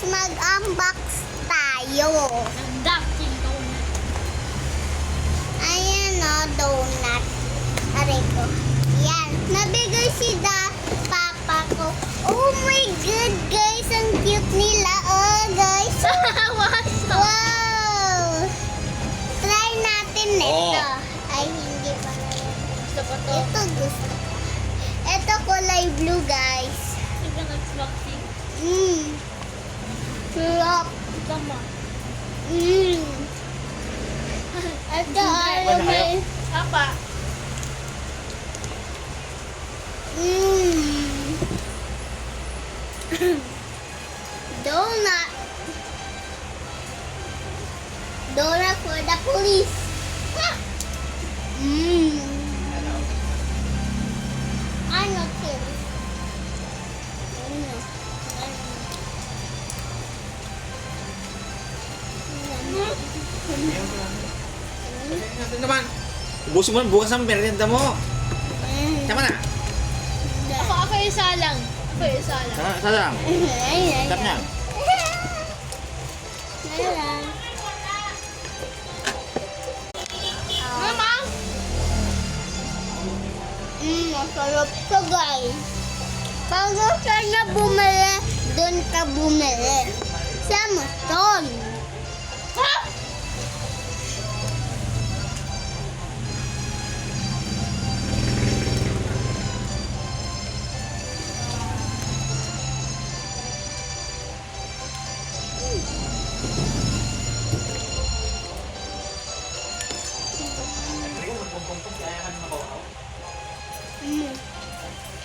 mag-unbox tayo. Dunkin' Donut. Ayan o, donut. Aray ko. Yan. Nabigay si papa ko. Oh my God, guys. Ang cute nila. Oh, guys. Wow. Try natin ito. Ay, hindi pa. Gusto ko to. Ito gusto. Ito kulay blue, guys. Tignan ang sloppy. Sarap. Tama. Ito ay may... Apa? Donut. Donut for the police. Ano, Kim? Ano? Natin naman. Ubusin mo lang bukas ang merienda mo. Tama na. Ako isa lang. Ako isa lang. Sa lang. Tap na. Mama! Masarap to, guys. Pag gusto na bumili, doon ka bumili. Sa Muston. Ha?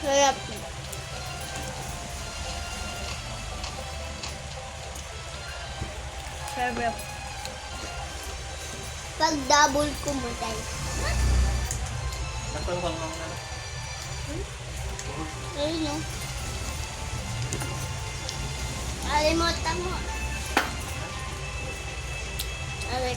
Sarap. Sarap. Pag double ko mo, guys. Ayun o. Kalimutan mo. Aray.